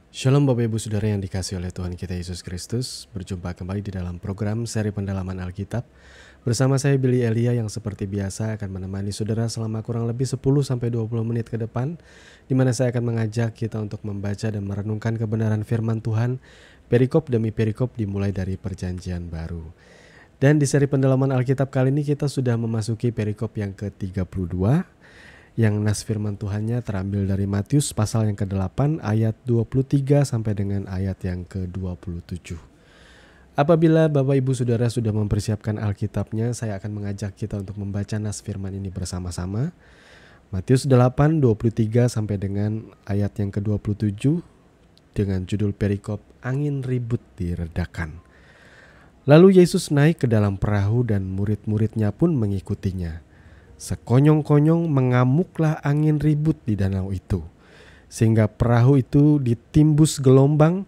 Shalom Bapak Ibu Saudara yang dikasihi oleh Tuhan kita Yesus Kristus. Berjumpa kembali di dalam program seri pendalaman Alkitab. Bersama saya Billy Elia yang seperti biasa akan menemani saudara selama kurang lebih 10-20 menit ke depan, di mana saya akan mengajak kita untuk membaca dan merenungkan kebenaran firman Tuhan, perikop demi perikop dimulai dari Perjanjian Baru. Dan di seri pendalaman Alkitab kali ini kita sudah memasuki perikop yang ke-32, yang nas firman Tuhannya terambil dari Matius pasal yang ke-8 ayat 23 sampai dengan ayat yang ke-27. Apabila Bapak Ibu Saudara sudah mempersiapkan Alkitabnya, saya akan mengajak kita untuk membaca nas firman ini bersama-sama. Matius 8, 23 sampai dengan ayat yang ke-27 dengan judul perikop Angin Ribut Diredakan. Lalu Yesus naik ke dalam perahu dan murid-muridnya pun mengikutinya. Sekonyong-konyong mengamuklah angin ribut di danau itu, sehingga perahu itu ditimbus gelombang,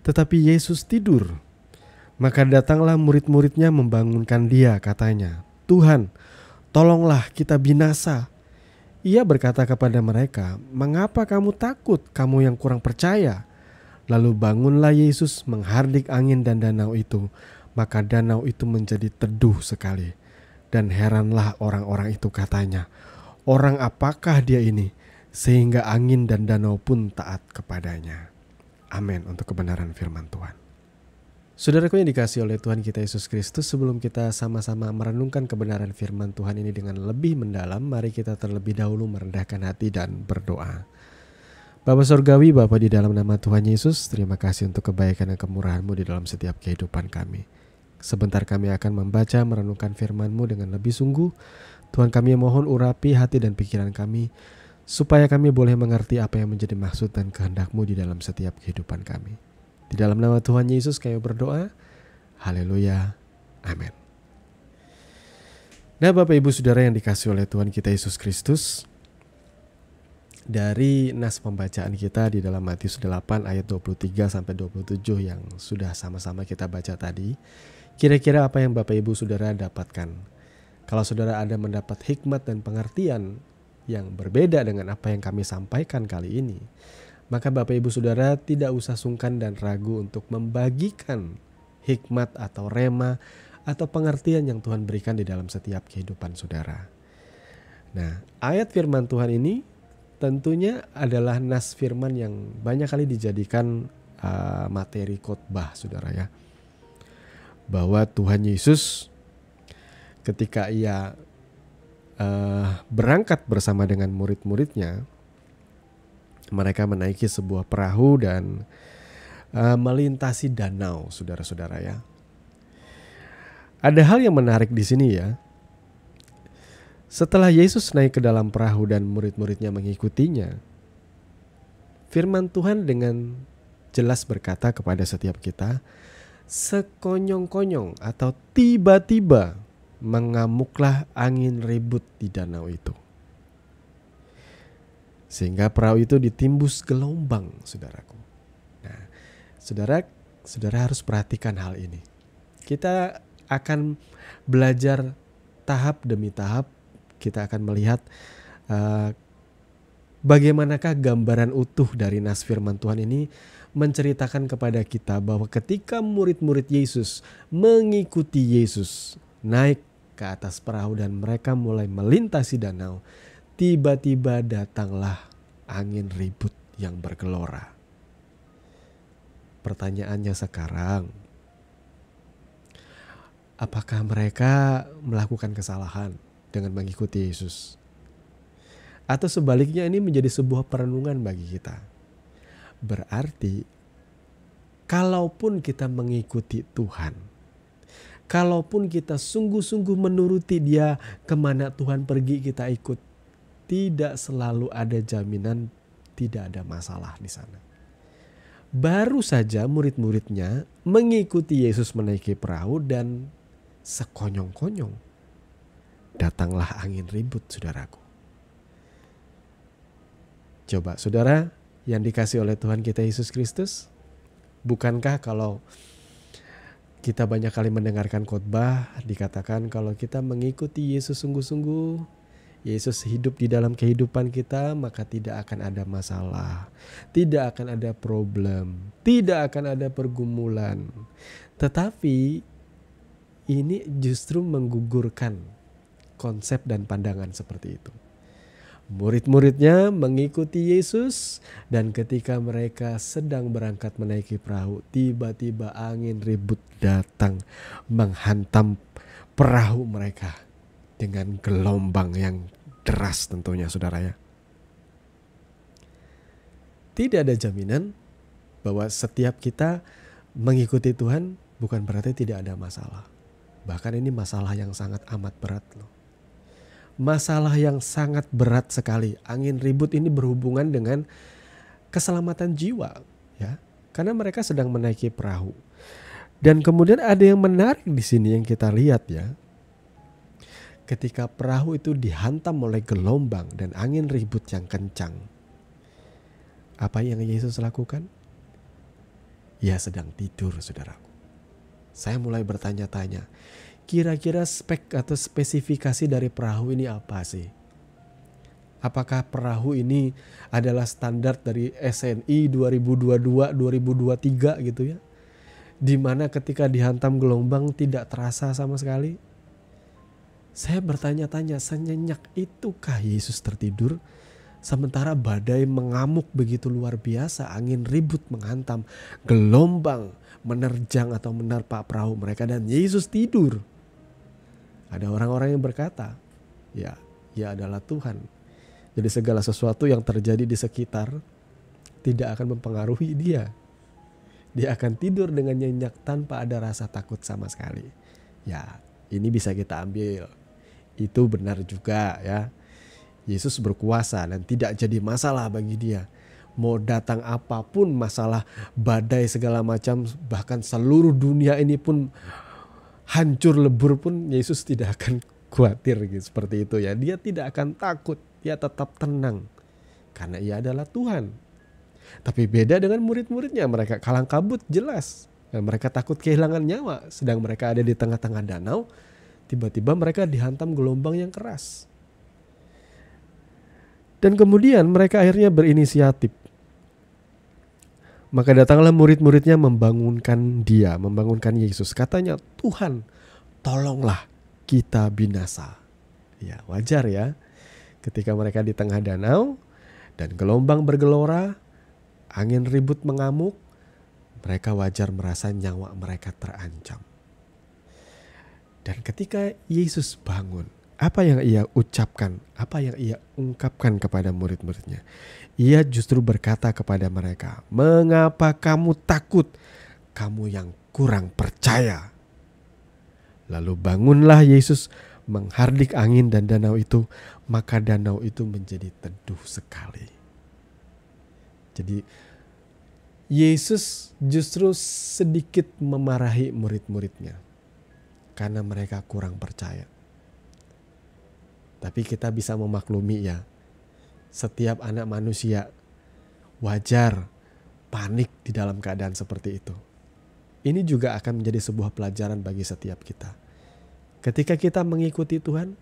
tetapi Yesus tidur. Maka datanglah murid-muridnya membangunkan dia, katanya, "Tuhan, tolonglah kita binasa." Ia berkata kepada mereka, "Mengapa kamu takut, kamu yang kurang percaya?" Lalu bangunlah Yesus menghardik angin dan danau itu, maka danau itu menjadi teduh sekali. Dan heranlah orang-orang itu, katanya, "Orang apakah dia ini, sehingga angin dan danau pun taat kepadanya." Amin untuk kebenaran firman Tuhan. Saudaraku yang dikasihi oleh Tuhan kita Yesus Kristus, sebelum kita sama-sama merenungkan kebenaran firman Tuhan ini dengan lebih mendalam, mari kita terlebih dahulu merendahkan hati dan berdoa. Bapa Surgawi, Bapa di dalam nama Tuhan Yesus, terima kasih untuk kebaikan dan kemurahan-Mu di dalam setiap kehidupan kami. Sebentar kami akan membaca merenungkan firman-Mu dengan lebih sungguh. Tuhan, kami mohon urapi hati dan pikiran kami, supaya kami boleh mengerti apa yang menjadi maksud dan kehendak-Mu di dalam setiap kehidupan kami. Di dalam nama Tuhan Yesus kami berdoa. Haleluya. Amin. Nah Bapak Ibu Saudara yang dikasihi oleh Tuhan kita Yesus Kristus, dari nas pembacaan kita di dalam Matius 8 ayat 23 sampai 27 yang sudah sama-sama kita baca tadi, kira-kira apa yang Bapak Ibu Saudara dapatkan? Kalau saudara ada mendapat hikmat dan pengertian yang berbeda dengan apa yang kami sampaikan kali ini, maka Bapak Ibu Saudara tidak usah sungkan dan ragu untuk membagikan hikmat atau rema atau pengertian yang Tuhan berikan di dalam setiap kehidupan saudara. Nah, ayat firman Tuhan ini tentunya adalah nas firman yang banyak kali dijadikan materi khotbah saudara ya. Bahwa Tuhan Yesus ketika ia berangkat bersama dengan murid-muridnya, mereka menaiki sebuah perahu dan melintasi danau, saudara-saudara ya. Ada hal yang menarik di sini ya. Setelah Yesus naik ke dalam perahu dan murid-muridnya mengikutinya, firman Tuhan dengan jelas berkata kepada setiap kita, sekonyong-konyong atau tiba-tiba mengamuklah angin ribut di danau itu. Sehingga perahu itu ditimbus gelombang, saudaraku. Nah, saudara harus perhatikan hal ini. Kita akan belajar tahap demi tahap. Kita akan melihat bagaimanakah gambaran utuh dari nas firman Tuhan ini menceritakan kepada kita bahwa ketika murid-murid Yesus mengikuti Yesus naik ke atas perahu dan mereka mulai melintasi danau, tiba-tiba datanglah angin ribut yang bergelora. Pertanyaannya sekarang, apakah mereka melakukan kesalahan dengan mengikuti Yesus? Atau sebaliknya ini menjadi sebuah perenungan bagi kita. Berarti kalaupun kita mengikuti Tuhan, kalaupun kita sungguh-sungguh menuruti Dia kemana Tuhan pergi kita ikut, tidak selalu ada jaminan tidak ada masalah di sana. Baru saja murid-muridnya mengikuti Yesus menaiki perahu dan sekonyong-konyong datanglah angin ribut, saudaraku. Coba saudara yang dikasih oleh Tuhan kita Yesus Kristus, bukankah kalau kita banyak kali mendengarkan khotbah dikatakan kalau kita mengikuti Yesus sungguh-sungguh, Yesus hidup di dalam kehidupan kita, maka tidak akan ada masalah, tidak akan ada problem, tidak akan ada pergumulan. Tetapi ini justru menggugurkan konsep dan pandangan seperti itu. Murid-muridnya mengikuti Yesus, dan ketika mereka sedang berangkat menaiki perahu, tiba-tiba angin ribut datang menghantam perahu mereka dengan gelombang yang deras tentunya, saudara ya. Tidak ada jaminan bahwa setiap kita mengikuti Tuhan bukan berarti tidak ada masalah. Bahkan ini masalah yang sangat amat berat loh. Masalah yang sangat berat sekali. Angin ribut ini berhubungan dengan keselamatan jiwa, ya. Karena mereka sedang menaiki perahu. Dan kemudian ada yang menarik di sini yang kita lihat ya. Ketika perahu itu dihantam oleh gelombang dan angin ribut yang kencang, apa yang Yesus lakukan? Ia sedang tidur, saudaraku. Saya mulai bertanya-tanya, kira-kira spek atau spesifikasi dari perahu ini apa sih? Apakah perahu ini adalah standar dari SNI 2022-2023 gitu ya? Di mana ketika dihantam gelombang tidak terasa sama sekali? Saya bertanya-tanya, senyenyak itukah Yesus tertidur? Sementara badai mengamuk begitu luar biasa, angin ribut menghantam, gelombang menerjang atau menerpa perahu mereka, dan Yesus tidur. Ada orang-orang yang berkata, ya, Ia adalah Tuhan. Jadi segala sesuatu yang terjadi di sekitar tidak akan mempengaruhi Dia. Dia akan tidur dengan nyenyak tanpa ada rasa takut sama sekali. Ya, ini bisa kita ambil. Itu benar juga ya. Yesus berkuasa dan tidak jadi masalah bagi Dia. Mau datang apapun masalah, badai segala macam, bahkan seluruh dunia ini pun hancur lebur pun, Yesus tidak akan khawatir gitu, seperti itu ya. Dia tidak akan takut, Dia tetap tenang karena Ia adalah Tuhan. Tapi beda dengan murid-muridnya, mereka kalang kabut jelas. Dan mereka takut kehilangan nyawa, sedang mereka ada di tengah-tengah danau. Tiba-tiba mereka dihantam gelombang yang keras. Dan kemudian mereka akhirnya berinisiatif. Maka datanglah murid-muridnya membangunkan Dia, membangunkan Yesus. Katanya, Tuhan, tolonglah kita binasa. Ya, wajar ya. Ketika mereka di tengah danau dan gelombang bergelora, angin ribut mengamuk, mereka wajar merasa nyawa mereka terancam. Dan ketika Yesus bangun, apa yang Ia ucapkan, apa yang Ia ungkapkan kepada murid-muridnya? Ia justru berkata kepada mereka, mengapa kamu takut, kamu yang kurang percaya? Lalu bangunlah Yesus menghardik angin dan danau itu, maka danau itu menjadi teduh sekali. Jadi Yesus justru sedikit memarahi murid-muridnya karena mereka kurang percaya. Tapi kita bisa memaklumi ya, setiap anak manusia wajar panik di dalam keadaan seperti itu. Ini juga akan menjadi sebuah pelajaran bagi setiap kita. Ketika kita mengikuti Tuhan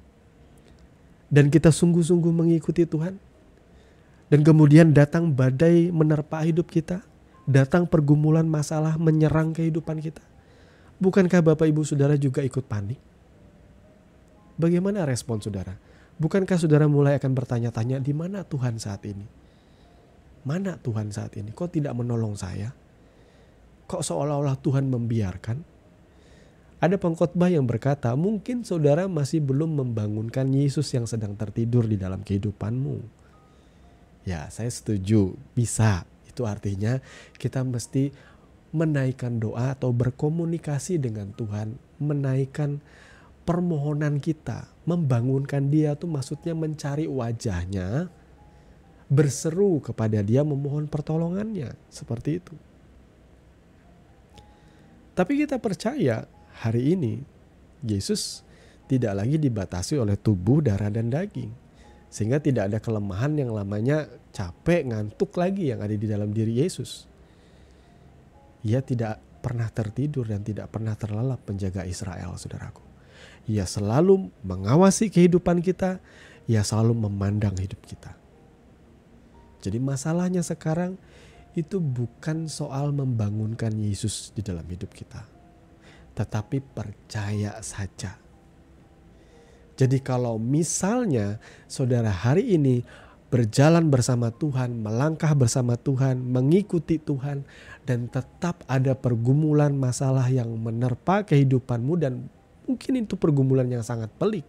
dan kita sungguh-sungguh mengikuti Tuhan, dan kemudian datang badai menerpa hidup kita, datang pergumulan masalah menyerang kehidupan kita, bukankah Bapak Ibu Saudara juga ikut panik? Bagaimana respon saudara? Bukankah saudara mulai akan bertanya-tanya, di mana Tuhan saat ini? Mana Tuhan saat ini? Kok tidak menolong saya? Kok seolah-olah Tuhan membiarkan? Ada pengkhotbah yang berkata, mungkin saudara masih belum membangunkan Yesus yang sedang tertidur di dalam kehidupanmu. Ya, saya setuju, bisa. Itu artinya kita mesti menaikkan doa atau berkomunikasi dengan Tuhan, menaikkan permohonan kita, membangunkan Dia tuh maksudnya mencari wajahnya, berseru kepada Dia, memohon pertolongannya, seperti itu. Tapi kita percaya hari ini Yesus tidak lagi dibatasi oleh tubuh, darah, dan daging. Sehingga tidak ada kelemahan yang lamanya capek, ngantuk lagi yang ada di dalam diri Yesus. Ia tidak pernah tertidur dan tidak pernah terlelap menjaga Israel, saudaraku. Ia selalu mengawasi kehidupan kita. Ia selalu memandang hidup kita. Jadi masalahnya sekarang itu bukan soal membangunkan Yesus di dalam hidup kita, tetapi percaya saja. Jadi kalau misalnya saudara hari ini berjalan bersama Tuhan, melangkah bersama Tuhan, mengikuti Tuhan, dan tetap ada pergumulan masalah yang menerpa kehidupanmu dan mungkin itu pergumulan yang sangat pelik,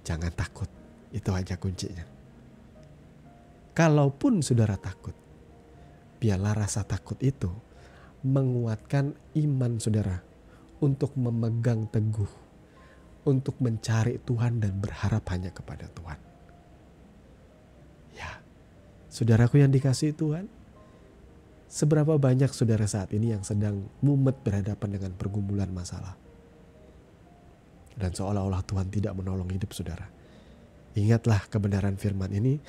jangan takut, itu aja kuncinya. Kalaupun saudara takut, biarlah rasa takut itu menguatkan iman saudara untuk memegang teguh, untuk mencari Tuhan dan berharap hanya kepada Tuhan. Ya, saudaraku yang dikasihi Tuhan, seberapa banyak saudara saat ini yang sedang mumet berhadapan dengan pergumulan masalah, dan seolah-olah Tuhan tidak menolong hidup saudara. Ingatlah kebenaran firman ini,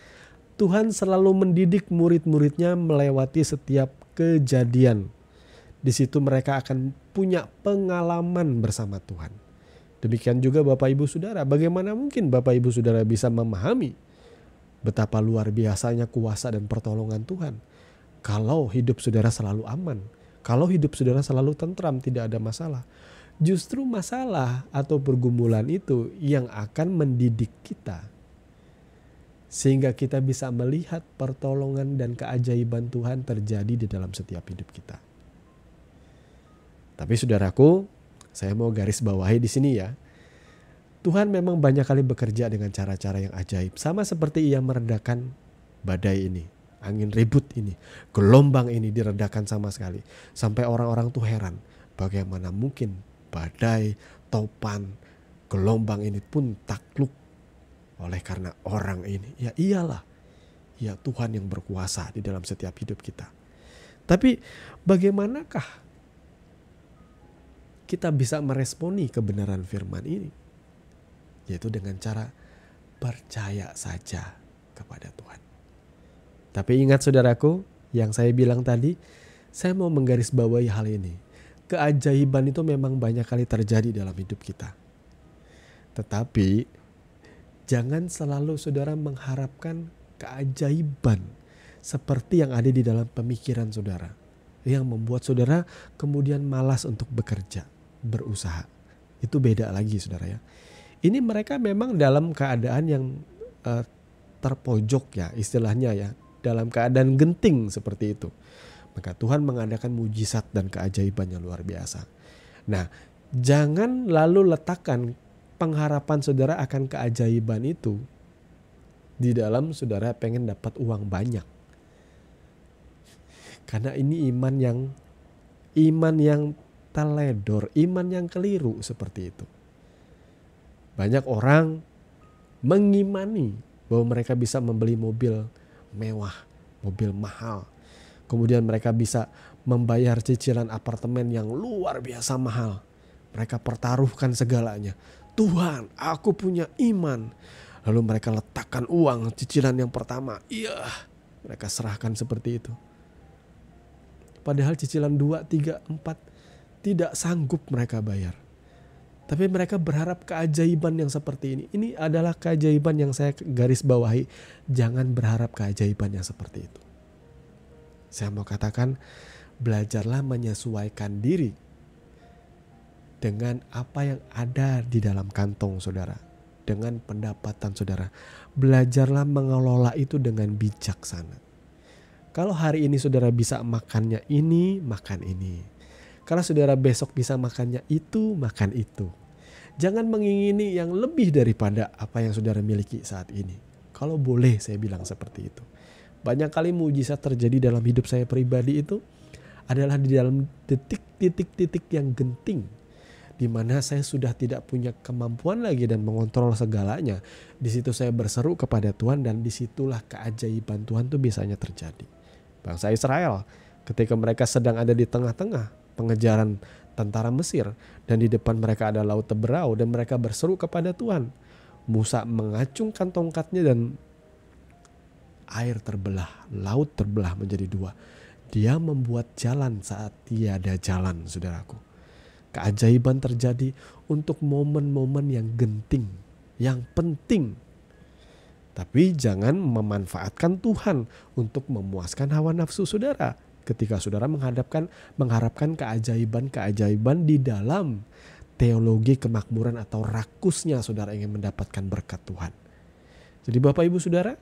Tuhan selalu mendidik murid-muridnya melewati setiap kejadian. Di situ mereka akan punya pengalaman bersama Tuhan. Demikian juga Bapak Ibu Saudara, bagaimana mungkin Bapak Ibu Saudara bisa memahami betapa luar biasanya kuasa dan pertolongan Tuhan kalau hidup saudara selalu aman, kalau hidup saudara selalu tentram, tidak ada masalah. Justru masalah atau pergumulan itu yang akan mendidik kita, sehingga kita bisa melihat pertolongan dan keajaiban Tuhan terjadi di dalam setiap hidup kita. Tapi saudaraku, saya mau garis bawahi di sini ya. Tuhan memang banyak kali bekerja dengan cara-cara yang ajaib. Sama seperti Ia meredakan badai ini, angin ribut ini, gelombang ini diredakan sama sekali. Sampai orang-orang tuh heran, bagaimana mungkin badai, topan, gelombang ini pun takluk oleh karena orang ini. Ya iyalah, ya Tuhan yang berkuasa di dalam setiap hidup kita. Tapi bagaimanakah kita bisa meresponi kebenaran firman ini? Yaitu dengan cara percaya saja kepada Tuhan. Tapi ingat saudaraku, yang saya bilang tadi, saya mau menggarisbawahi hal ini. Keajaiban itu memang banyak kali terjadi dalam hidup kita. Tetapi jangan selalu saudara mengharapkan keajaiban seperti yang ada di dalam pemikiran saudara, yang membuat saudara kemudian malas untuk bekerja, berusaha. Itu beda lagi saudara ya. Ini mereka memang dalam keadaan yang terpojok ya istilahnya ya, dalam keadaan genting seperti itu. Maka Tuhan mengadakan mujizat dan keajaiban yang luar biasa. Nah, jangan lalu letakkan pengharapan saudara akan keajaiban itu di dalam saudara pengen dapat uang banyak. Karena ini iman yang teledor, iman yang keliru seperti itu. Banyak orang mengimani bahwa mereka bisa membeli mobil mewah, mobil mahal. Kemudian mereka bisa membayar cicilan apartemen yang luar biasa mahal. Mereka pertaruhkan segalanya. Tuhan, aku punya iman. Lalu mereka letakkan uang cicilan yang pertama. Iya, mereka serahkan seperti itu. Padahal cicilan 2, 3, 4 tidak sanggup mereka bayar. Tapi mereka berharap keajaiban yang seperti ini. Ini adalah keajaiban yang saya garis bawahi. Jangan berharap keajaiban yang seperti itu. Saya mau katakan, belajarlah menyesuaikan diri dengan apa yang ada di dalam kantong saudara, dengan pendapatan saudara. Belajarlah mengelola itu dengan bijaksana. Kalau hari ini saudara bisa makannya ini, makan ini. Kalau saudara besok bisa makannya itu, makan itu. Jangan mengingini yang lebih daripada apa yang saudara miliki saat ini. Kalau boleh saya bilang seperti itu. Banyak kali mujizat terjadi dalam hidup saya pribadi itu adalah di dalam titik-titik yang genting, di mana saya sudah tidak punya kemampuan lagi dan mengontrol segalanya. Di situ saya berseru kepada Tuhan dan disitulah keajaiban Tuhan itu biasanya terjadi. Bangsa Israel ketika mereka sedang ada di tengah-tengah pengejaran tentara Mesir dan di depan mereka ada laut Teberau dan mereka berseru kepada Tuhan. Musa mengacungkan tongkatnya dan air terbelah, laut terbelah menjadi 2. Dia membuat jalan saat tiada jalan, saudaraku. Keajaiban terjadi untuk momen-momen yang genting. yang penting. Tapi jangan memanfaatkan Tuhan untuk memuaskan hawa nafsu saudara. Ketika saudara mengharapkan keajaiban-keajaiban di dalam teologi kemakmuran atau rakusnya saudara ingin mendapatkan berkat Tuhan. Jadi Bapak Ibu Saudara,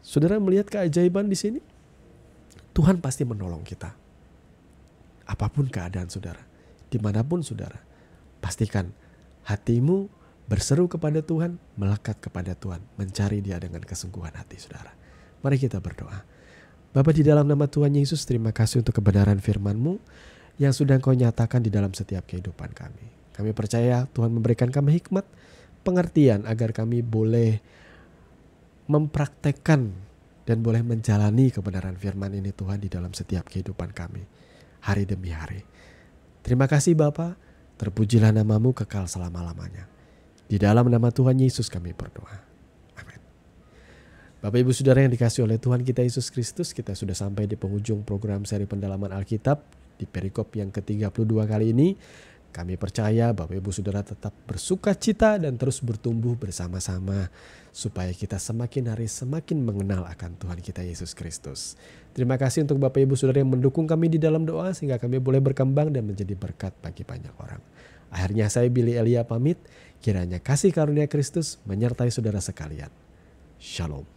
saudara melihat keajaiban di sini, Tuhan pasti menolong kita. Apapun keadaan saudara, dimanapun saudara, pastikan hatimu berseru kepada Tuhan, melekat kepada Tuhan, mencari Dia dengan kesungguhan hati saudara. Mari kita berdoa. Bapa di dalam nama Tuhan Yesus, terima kasih untuk kebenaran firman-Mu yang sudah Engkau nyatakan di dalam setiap kehidupan kami. Kami percaya Tuhan memberikan kami hikmat, pengertian agar kami boleh mempraktekkan dan boleh menjalani kebenaran firman ini Tuhan di dalam setiap kehidupan kami, hari demi hari. Terima kasih Bapa, terpujilah nama-Mu kekal selama-lamanya. Di dalam nama Tuhan Yesus kami berdoa. Amin. Bapak Ibu Saudara yang dikasihi oleh Tuhan kita Yesus Kristus, kita sudah sampai di penghujung program seri pendalaman Alkitab di perikop yang ke-32 kali ini. Kami percaya Bapak Ibu Saudara tetap bersuka cita dan terus bertumbuh bersama-sama supaya kita semakin hari semakin mengenal akan Tuhan kita Yesus Kristus. Terima kasih untuk Bapak Ibu Saudara yang mendukung kami di dalam doa sehingga kami boleh berkembang dan menjadi berkat bagi banyak orang. Akhirnya saya Billy Elia pamit, kiranya kasih karunia Kristus menyertai saudara sekalian. Shalom.